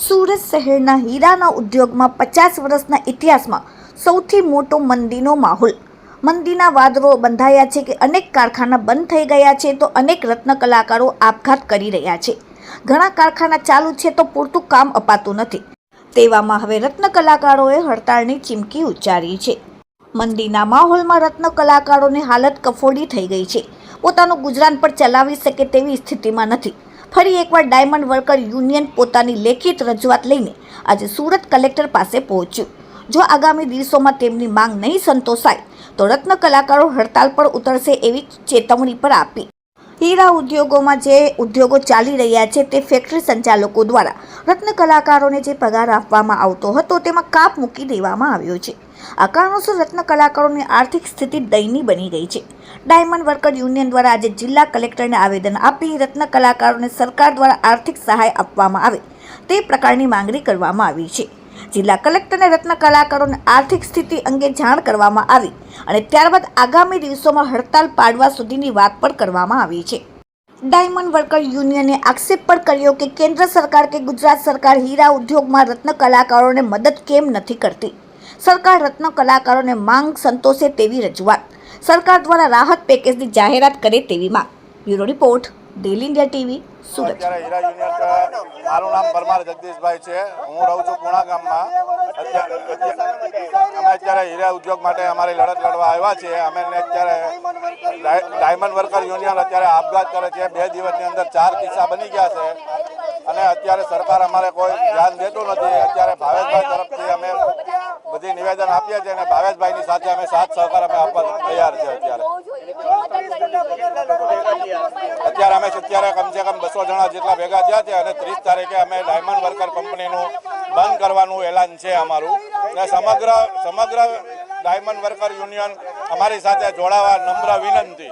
સુરત શહેરના હીરાના ઉદ્યોગમાં 50 વર્ષના ઇતિહાસમાં સૌથી મોટો મંદીનો માહોલ। મંદીના વાદળો બંધાયા છે કે અનેક કારખાના બંધ થઈ ગયા છે તો અનેક રત્ન કલાકારો આપઘાત કરી રહ્યા છે। ઘણા કારખાના ચાલુ છે તો પૂરતું કામ અપાતું નથી। તેવામાં હવે રત્ન કલાકારોએ હડતાળની ચીમકી ઉચ્ચારી છે। મંદીના માહોલમાં રત્ન કલાકારોની હાલત કફોડી થઈ ગઈ છે। પોતાનું ગુજરાન પણ ચલાવી શકે તેવી સ્થિતિમાં નથી। ફરી એકવાર ડાયમંડ વર્કર યુનિયન પોતાની લેખિત રજૂઆત લઈને આજે સુરત કલેક્ટર પાસે પહોંચ્યું। જો આગામી દિવસોમાં તેમની માંગ નહીં સંતોષાય તો રત્ન કલાકારો હડતાલ પર ઉતરશે એવી ચેતવણી પર આપી। હીરા ઉદ્યોગોમાં જે ઉદ્યોગો ચાલી રહ્યા છે તે ફેક્ટરી સંચાલકો દ્વારા રત્ન કલાકારોને જે પગાર આપવામાં આવતો હતો તેમાં કાપ મૂકી દેવામાં આવ્યો છે। આ કારણોસર રત્ન કલાકારોની આર્થિક સ્થિતિ દયનીય બની ગઈ છે। ડાયમંડ વર્કર યુનિયન દ્વારા આજે જિલ્લા કલેક્ટરને આવેદન આપી રત્ન કલાકારોને સરકાર દ્વારા આર્થિક સહાય આપવામાં આવે તે પ્રકારની માંગણી કરવામાં આવી છે। જિલ્લા કલેક્ટરને રત્ન કલાકારોની આર્થિક સ્થિતિ અંગે જાણ કરવામાં આવી અને ત્યારબાદ આગામી દિવસોમાં હડતાલ પાડવા સુધીની વાત પણ કરવામાં આવી છે। ડાયમંડ વર્કર યુનિયને આક્ષેપ પણ કર્યો કે કેન્દ્ર સરકાર કે ગુજરાત સરકાર હીરા ઉદ્યોગમાં રત્ન કલાકારોને મદદ કેમ નથી કરતી। સરકાર રત્ન કલાકારોને માંગ સંતોષે તેવી રજૂઆત, સરકાર દ્વારા રાહત પેકેજની જાહેરાત કરે તેવી માંગ। Bureau report, daily India TV, Surat. હીરા યુનિયન મારું નામ પરમાર જગદીશભાઈ છે। હું રહું છું પુણા ગામમાં। અમે અત્યારે હીરા ઉદ્યોગ માટે અમારી લડત લડવા આવ્યા છીએ। અમે અત્યારે ડાયમંડ વર્કર યુનિયન અત્યારે આપઘાત કરે છે। 2 દિવસની અંદર 4 કિસ્સા બની ગયા છે અને અત્યારે સરકાર અમારે કોઈ ધ્યાન દેતું નથી। અત્યારે ભાવેશભાઈ તરફથી અમે બધી નિવેદન આપીએ છીએ અને ભાવેશભાઈની સાથે અમે સાથ સહકાર અમે આપવા તૈયાર છે। અત્યારે અમે કમસે કમ 200 જણા જેટલા ભેગા થયા છે અને 30 તારીખે અમે ડાયમંડ વર્કર કંપનીનું બંધ કરવાનું એલાન છે અમારું। અને સમગ્ર ડાયમંડ વર્કર યુનિયન અમારી સાથે જોડાવા નમ્ર વિનંતી।